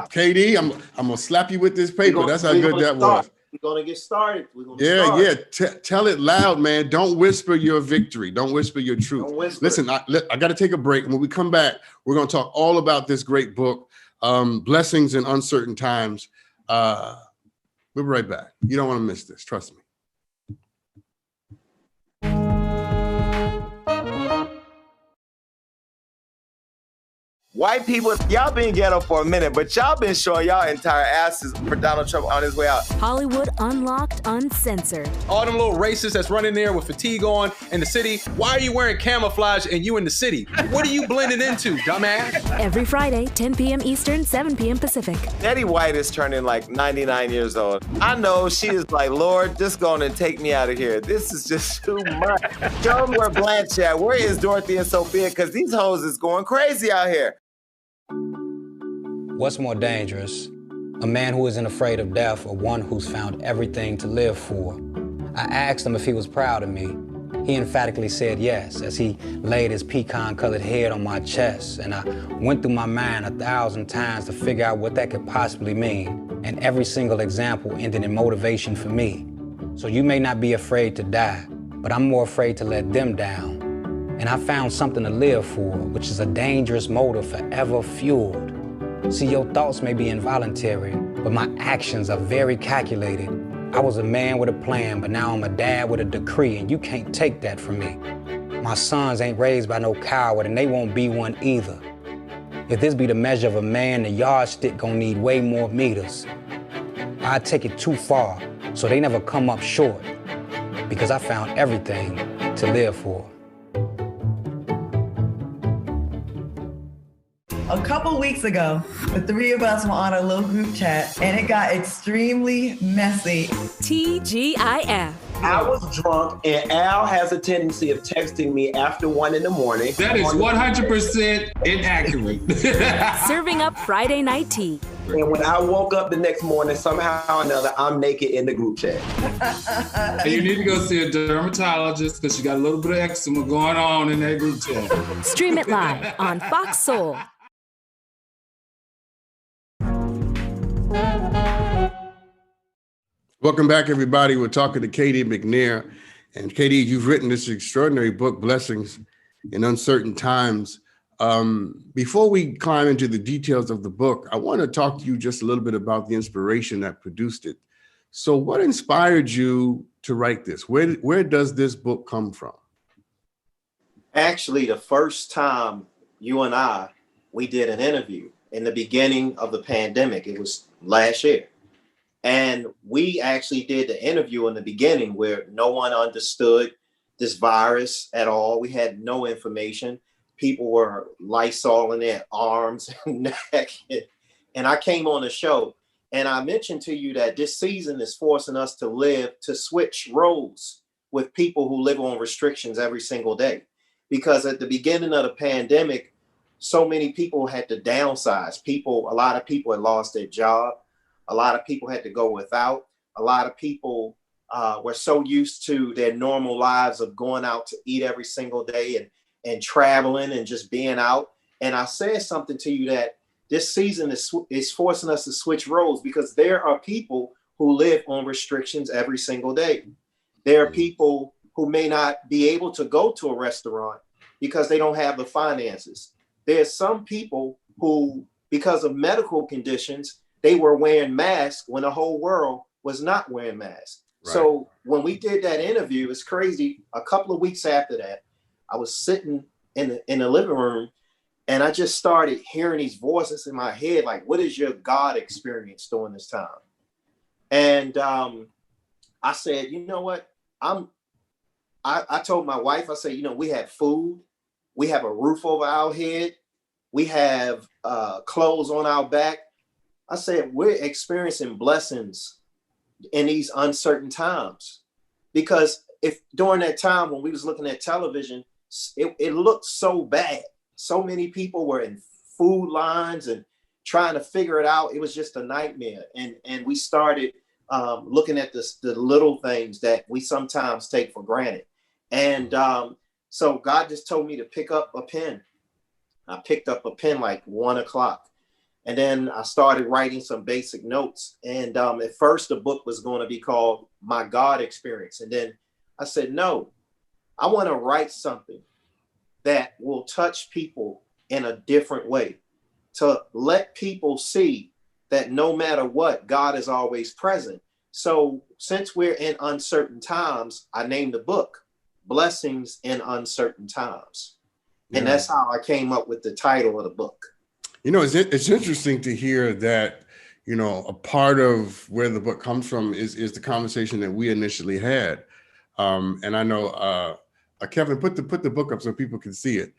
Katie, I'm gonna slap you with this paper. That's how good that was. We're gonna get started. Tell it loud, man. Don't whisper your victory. Don't whisper your truth. Listen, I got to take a break. When we come back, we're gonna talk all about this great book, Blessings in Uncertain Times. We'll be right back. You don't want to miss this. Trust me. White people, y'all been ghetto for a minute, but y'all been showing y'all entire asses for Donald Trump on his way out. Hollywood Unlocked Uncensored. All them little racists that's running there with fatigue on in the city. Why are you wearing camouflage and you in the city? What are you blending into, dumbass? Every Friday, 10 p.m. Eastern, 7 p.m. Pacific. Betty White is turning like 99 years old. I know she is like, Lord, just go on and take me out of here. This is just too much. Show me where Blanche at. Where is Dorothy and Sophia? Because these hoes is going crazy out here. What's more dangerous? A man who isn't afraid of death or one who's found everything to live for? I asked him if he was proud of me. He emphatically said yes, as he laid his pecan-colored head on my chest, and I went through my mind 1,000 times to figure out what that could possibly mean, and every single example ended in motivation for me. So you may not be afraid to die, but I'm more afraid to let them down. And I found something to live for, which is a dangerous motive forever fueled. See, your thoughts may be involuntary, but my actions are very calculated. I was a man with a plan, but now I'm a dad with a decree, and you can't take that from me. My sons ain't raised by no coward, and they won't be one either. If this be the measure of a man, the yardstick gonna need way more meters. I take it too far, so they never come up short, because I found everything to live for. A couple weeks ago, the three of us were on a little group chat, and it got extremely messy. TGIF. I was drunk, and Al has a tendency of texting me after 1 in the morning. That is 100% inaccurate. Serving up Friday night tea. And when I woke up the next morning, somehow or another, I'm naked in the group chat. And you need to go see a dermatologist because you got a little bit of eczema going on in that group chat. Stream it live on Fox Soul. Welcome back, everybody. We're talking to KD McNair. And KD, you've written this extraordinary book, Blessings in Uncertain Times. Before we climb into the details of the book, I want to talk to you just a little bit about the inspiration that produced it. So what inspired you to write this? Where does this book come from? Actually, the first time you and we did an interview in the beginning of the pandemic, it was last year. And we actually did the interview in the beginning where no one understood this virus at all. We had no information. People were Lysoling their arms and neck. And I came on the show and I mentioned to you that this season is forcing us to switch roles with people who live on restrictions every single day. Because at the beginning of the pandemic, so many people had to downsize. A lot of people had lost their job. A lot of people had to go without. A lot of people were so used to their normal lives of going out to eat every single day and traveling and just being out. And I said something to you that this season is forcing us to switch roles because there are people who live on restrictions every single day. There are people who may not be able to go to a restaurant because they don't have the finances. There's some people who, because of medical conditions, they were wearing masks when the whole world was not wearing masks. Right. So when we did that interview, it's crazy. A couple of weeks after that, I was sitting in the living room and I just started hearing these voices in my head, like, what is your God experience during this time? And I said, you know what? I told my wife, I said, we have food. We have a roof over our head. We have clothes on our back. I said, we're experiencing blessings in these uncertain times. Because if during that time when we was looking at television, it looked so bad. So many people were in food lines and trying to figure it out. It was just a nightmare. And we started looking at the little things that we sometimes take for granted. And so God just told me to pick up a pen. I picked up a pen like 1 o'clock. And then I started writing some basic notes. And at first the book was going to be called My God Experience. And then I said, no, I want to write something that will touch people in a different way, to let people see that no matter what, God is always present. So since we're in uncertain times, I named the book Blessings in Uncertain Times. And that's how I came up with the title of the book. You know, it's interesting to hear that, you know, a part of where the book comes from is the conversation that we initially had. And I know, Kevin, put the book up so people can see it.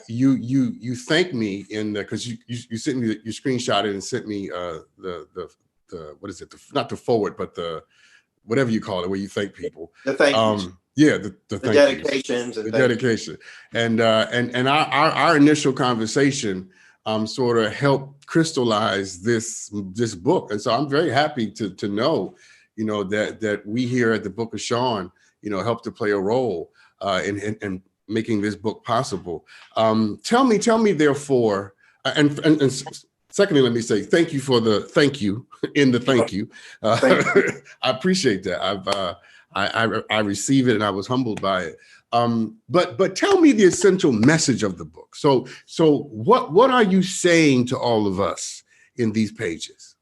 You thanked me in the, because you sent me, you screenshot it and sent me the what is it? Not the forward, but the whatever you call it, where you thank people. The thank yous. Yeah, the dedications, the dedication, and our initial conversation sort of helped crystallize this book, and so I'm very happy to know, you know, that we here at the Book of Sean, you know, helped to play a role in making this book possible. Tell me, therefore, and secondly, let me say thank you for the thank you in the thank you. I appreciate that. I receive it, and I was humbled by it. But tell me the essential message of the book. So what are you saying to all of us in these pages?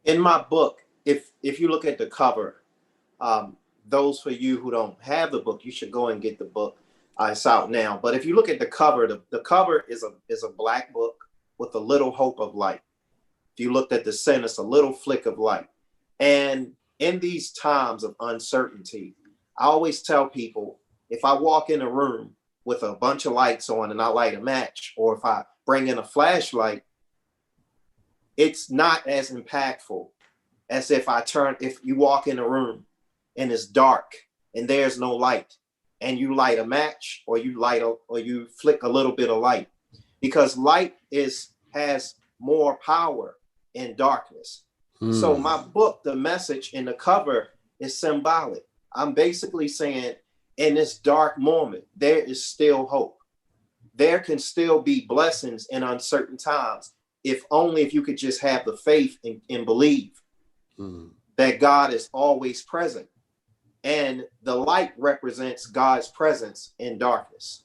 In my book, if you look at the cover, those for you who don't have the book, you should go and get the book. It's out now. But if you look at the cover, the cover is a black book with a little hope of light. If you looked at the center, it's a little flick of light. And in these times of uncertainty, I always tell people, if I walk in a room with a bunch of lights on and I light a match, or if I bring in a flashlight, it's not as impactful as if you walk in a room and it's dark and there's no light, and you light a match, or you flick a little bit of light, because light has more power in darkness. So my book, the message in the cover is symbolic. I'm basically saying, in this dark moment, there is still hope. There can still be blessings in uncertain times, if you could just have the faith and believe that God is always present. And the light represents God's presence in darkness.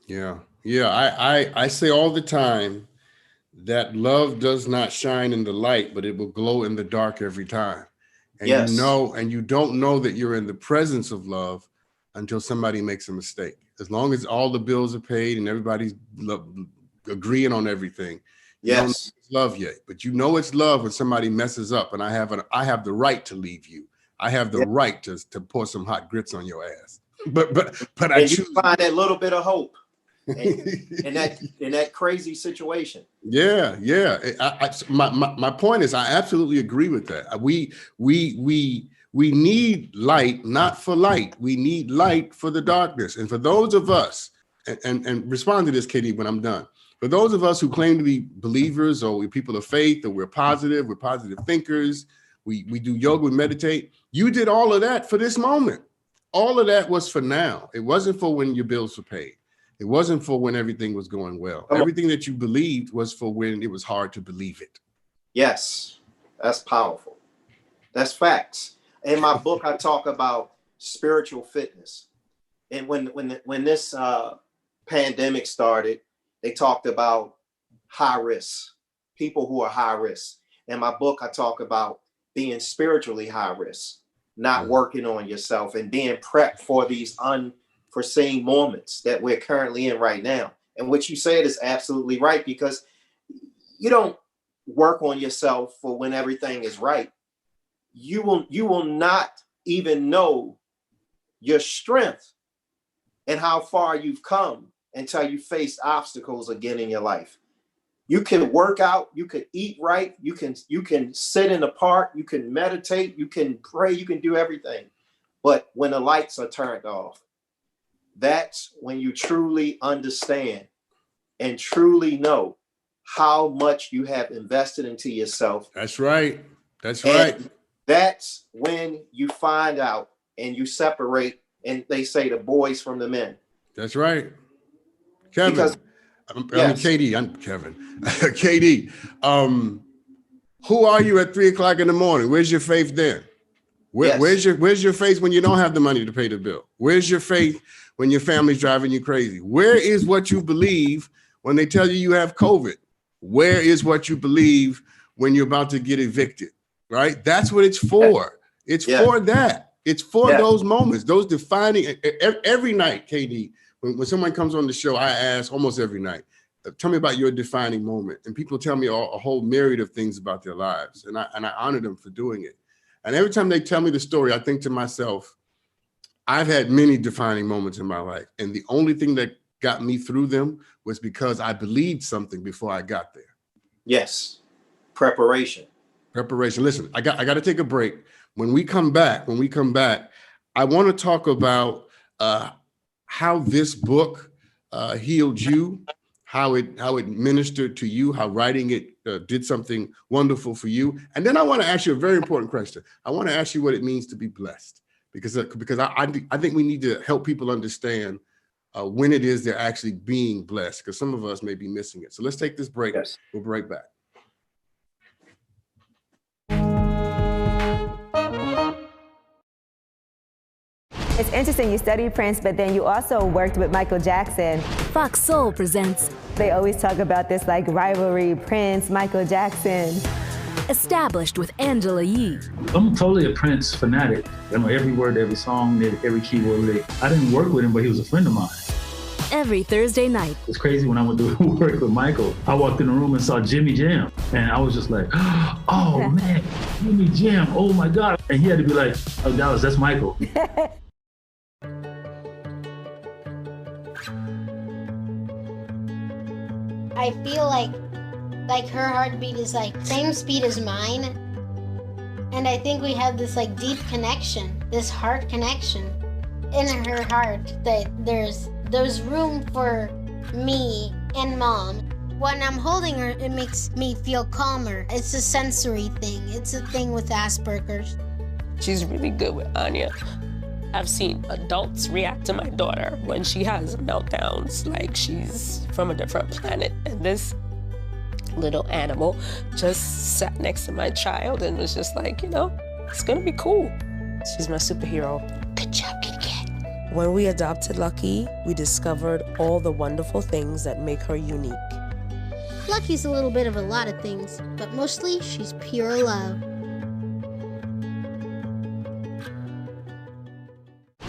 Yeah. I say all the time that love does not shine in the light, but it will glow in the dark every time. And yes. You don't know that you're in the presence of love until somebody makes a mistake. As long as all the bills are paid and everybody's agreeing on everything, you don't know it's love yet. But you know it's love when somebody messes up, and I have the right to leave you. I have the right to pour some hot grits on your ass. But I choose you find that little bit of hope in that crazy situation. Yeah. My point is, I absolutely agree with that. We need light, not for light. We need light for the darkness. And for those of us, and respond to this, Katie, when I'm done. For those of us who claim to be believers, or we're people of faith, or we're positive thinkers, we do yoga, we meditate. You did all of that for this moment. All of that was for now. It wasn't for when your bills were paid. It wasn't for when everything was going well. Everything that you believed was for when it was hard to believe it. Yes, that's powerful. That's facts. In my book, I talk about spiritual fitness. And when this pandemic started, they talked about high risk, people who are high risk. In my book, I talk about being spiritually high risk, not working on yourself, and being prepped for these unforeseen moments that we're currently in right now. And what you said is absolutely right, because you don't work on yourself for when everything is right. You will not even know your strength and how far you've come until you face obstacles again in your life. You can work out, you can eat right, you can sit in the park, you can meditate, you can pray, you can do everything. But when the lights are turned off, that's when you truly understand and truly know how much you have invested into yourself. That's right. That's right. That's when you find out and you separate, and they say the boys from the men. That's right. Kevin. Katie, I'm Kevin. Katie, who are you at 3 o'clock in the morning? Where's your faith then? Where's your faith when you don't have the money to pay the bill? Where's your faith when your family's driving you crazy? Where is what you believe when they tell you have COVID? Where is what you believe when you're about to get evicted? Right? That's what it's for. It's for that. It's for those moments, those defining. Every night, KD, when someone comes on the show, I ask almost every night, tell me about your defining moment. And people tell me a whole myriad of things about their lives, and I honor them for doing it. And every time they tell me the story, I think to myself, I've had many defining moments in my life, and the only thing that got me through them was because I believed something before I got there. Yes, preparation. Preparation. Listen, I got to take a break. When we come back, I want to talk about how this book healed you, how it ministered to you, how writing it did something wonderful for you. And then I want to ask you a very important question. I want to ask you what it means to be blessed, because I think we need to help people understand when it is they're actually being blessed, because some of us may be missing it. So let's take this break. Yes. We'll be right back. It's interesting, you studied Prince, but then you also worked with Michael Jackson. Fox Soul presents. They always talk about this like rivalry, Prince, Michael Jackson. Established with Angela Yee. I'm totally a Prince fanatic. I know every word, every song, every keyboard lick. I didn't work with him, but he was a friend of mine. Every Thursday night. It's crazy, when I went to work with Michael, I walked in the room and saw Jimmy Jam. And I was just like, oh man, Jimmy Jam, oh my God. And he had to be like, oh Dallas, that's Michael. I feel like her heartbeat is like same speed as mine. And I think we have this like deep connection, this heart connection in her heart, that there's room for me and Mom. When I'm holding her, it makes me feel calmer. It's a sensory thing. It's a thing with Asperger's. She's really good with Anya. I've seen adults react to my daughter when she has meltdowns like she's from a different planet. And this little animal just sat next to my child and was just like, it's gonna be cool. She's my superhero. Good job, kitty cat. When we adopted Lucky, we discovered all the wonderful things that make her unique. Lucky's a little bit of a lot of things, but mostly she's pure love.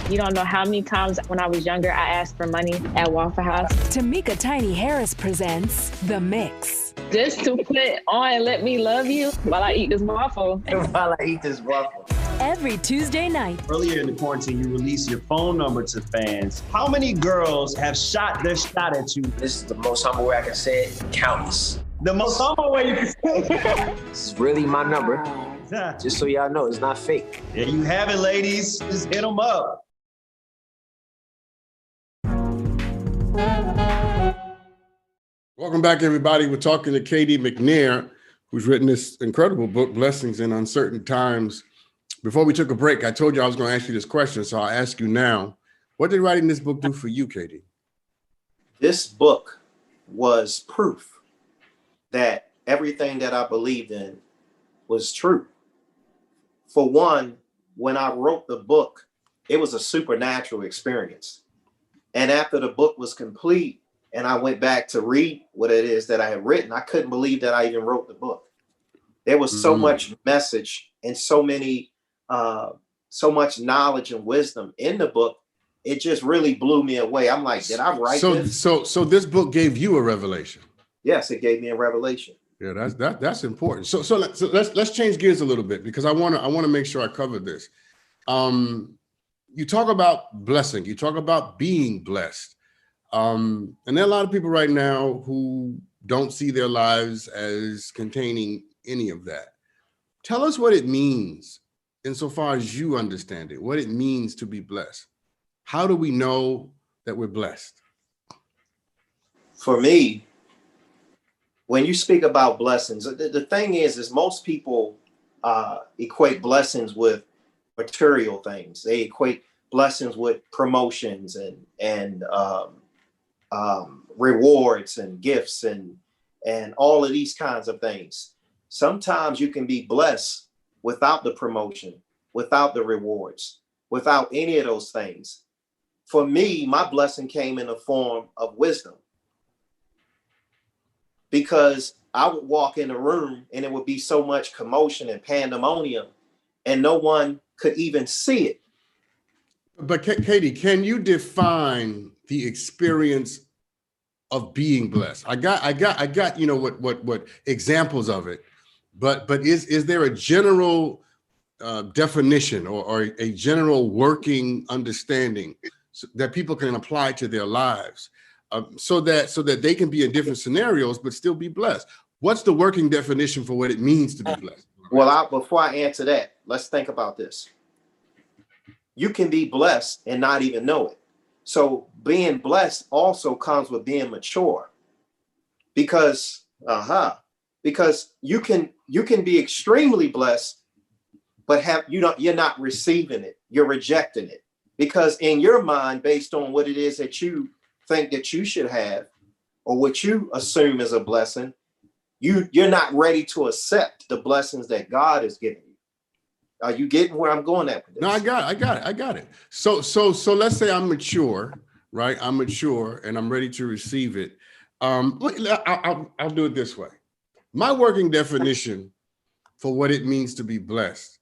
You don't know how many times when I was younger, I asked for money at Waffle House. Tamika Tiny Harris presents The Mix. Just to put on Let Me Love You while I eat this waffle. Every Tuesday night. Earlier in the quarantine, you released your phone number to fans. How many girls have shot their shot at you? This is the most humble way I can say it. Countless. The most humble way you can say it. This is really my number. Just so y'all know, it's not fake. There you have it, ladies. Just hit them up. Welcome back, everybody. We're talking to KD McNair, who's written this incredible book, Blessings in Uncertain Times. Before we took a break, I told you I was going to ask you this question, so I'll ask you now. What did writing this book do for you, KD? This book was proof that everything that I believed in was true. For one, when I wrote the book, it was a supernatural experience. And after the book was complete, and I went back to read what it is that I had written, I couldn't believe that I even wrote the book. There was so much message and so much knowledge and wisdom in the book. It just really blew me away. I'm like, did I write this? So this book gave you a revelation. Yes, it gave me a revelation. Yeah, that's important. So let's change gears a little bit, because I want to make sure I cover this. You talk about blessing. You talk about being blessed. And there are a lot of people right now who don't see their lives as containing any of that. Tell us what it means, insofar as you understand it, what it means to be blessed. How do we know that we're blessed? For me, when you speak about blessings, the thing is most people equate blessings with material things. They equate blessings with promotions and rewards and gifts and all of these kinds of things. Sometimes you can be blessed without the promotion, without the rewards, without any of those things. For me, my blessing came in the form of wisdom, because I would walk in a room and it would be so much commotion and pandemonium and no one could even see it. But Katie, can you define the experience of being blessed? I got, you know, what examples of it, but is there a general definition or a general working understanding that people can apply to their lives, so that they can be in different scenarios but still be blessed? What's the working definition for what it means to be blessed? Well, before I answer that, let's think about this. You can be blessed and not even know it. So being blessed also comes with being mature, because you can be extremely blessed, but you're not receiving it. You're rejecting it, because in your mind, based on what it is that you think that you should have, or what you assume is a blessing, you're not ready to accept the blessings that God is giving you. Are you getting where I'm going at with this? No, I got it. So let's say I'm mature, right? I'm mature and I'm ready to receive it. I'll do it this way. My working definition for what it means to be blessed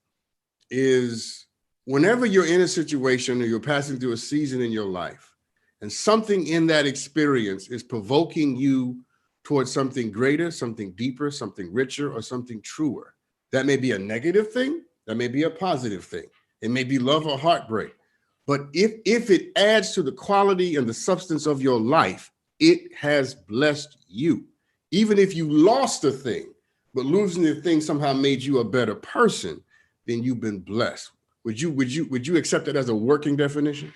is whenever you're in a situation or you're passing through a season in your life, and something in that experience is provoking you towards something greater, something deeper, something richer, or something truer. That may be a negative thing. That may be a positive thing. It may be love or heartbreak. But if it adds to the quality and the substance of your life, it has blessed you. Even if you lost a thing, but losing the thing somehow made you a better person, then you've been blessed. Would you accept it as a working definition?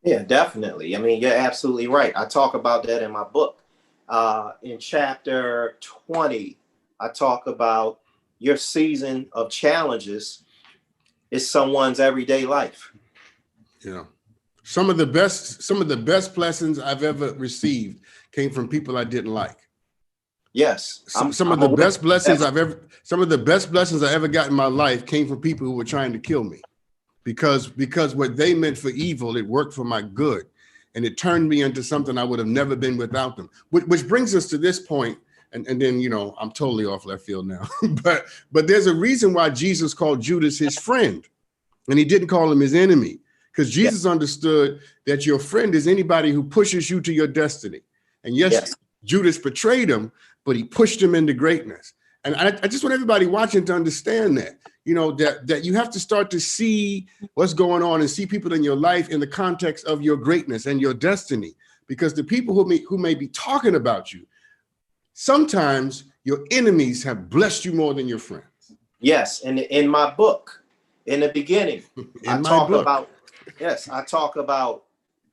Yeah, definitely. I mean, you're absolutely right. I talk about that in my book. In chapter 20, I talk about your season of challenges is someone's everyday life. Yeah. Some of the best blessings I've ever received came from people I didn't like. Yes. Some of the best blessings I ever got in my life came from people who were trying to kill me, because what they meant for evil, it worked for my good. And it turned me into something I would have never been without them. Which brings us to this point, and then, you know, I'm totally off left field now. but there's a reason why Jesus called Judas his friend, and he didn't call him his enemy, because Jesus understood that your friend is anybody who pushes you to your destiny. And yes, Judas betrayed him, but he pushed him into greatness. And I just want everybody watching to understand that, you know, that you have to start to see what's going on and see people in your life in the context of your greatness and your destiny. Because the people who may be talking about you, sometimes your enemies have blessed you more than your friends. Yes, and in my book, in the beginning, I talk about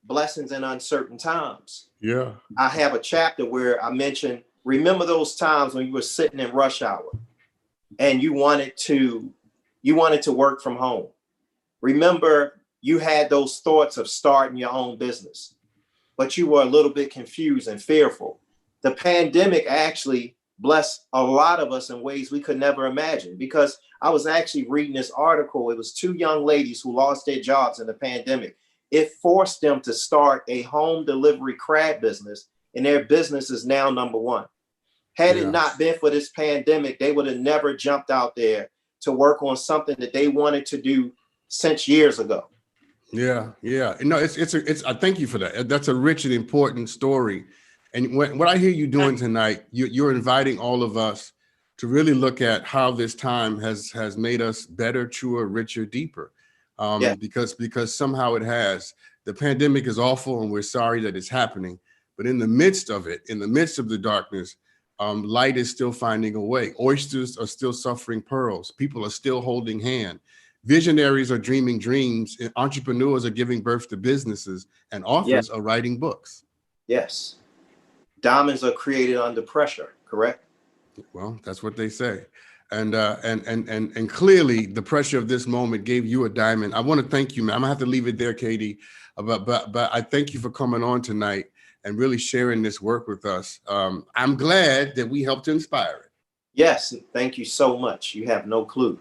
blessings in uncertain times. Yeah. I have a chapter where I mention, remember those times when you were sitting in rush hour and you wanted to work from home. Remember, you had those thoughts of starting your own business, but you were a little bit confused and fearful. The pandemic actually blessed a lot of us in ways we could never imagine, because I was actually reading this article. It was 2 young ladies who lost their jobs in the pandemic. It forced them to start a home delivery crab business, and their business is now #1. Had it not been for this pandemic, they would have never jumped out there to work on something that they wanted to do since years ago. Yeah. No, it's. I thank you for that. That's a rich and important story. And what I hear you doing tonight, you're inviting all of us to really look at how this time has made us better, truer, richer, deeper. Because somehow it has. The pandemic is awful, and we're sorry that it's happening. But in the midst of it, in the midst of the darkness, light is still finding a way. Oysters are still suffering pearls. People are still holding hand. Visionaries are dreaming dreams. And entrepreneurs are giving birth to businesses, and authors are writing books. Yes. Diamonds are created under pressure, correct? Well, that's what they say. And clearly the pressure of this moment gave you a diamond. I want to thank you, man. I'm gonna have to leave it there, KD. But I thank you for coming on tonight and really sharing this work with us. I'm glad that we helped to inspire it. Yes, thank you so much. You have no clue.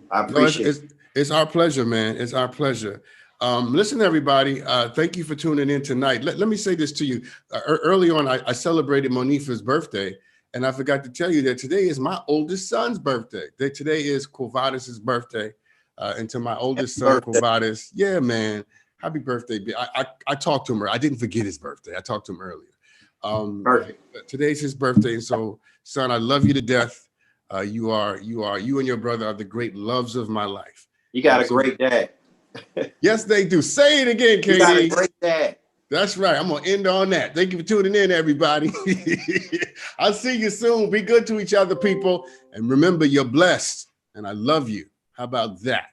I appreciate it. It's our pleasure, man. It's our pleasure. Listen, everybody, thank you for tuning in tonight. Let me say this to you. Early on, I celebrated Monifah's birthday, and I forgot to tell you that today is my oldest son's birthday. Today is Quavadis's birthday, and to my oldest son, Quavadis. Yeah, man. Happy birthday. I talked to him. I didn't forget his birthday. I talked to him earlier. Perfect. Today's his birthday, and so, son, I love you to death. You and your brother are the great loves of my life. You got a great dad. Yes, they do. Say it again, KD. You got a great dad. That's right. I'm going to end on that. Thank you for tuning in, everybody. I'll see you soon. Be good to each other, people. And remember, you're blessed, and I love you. How about that?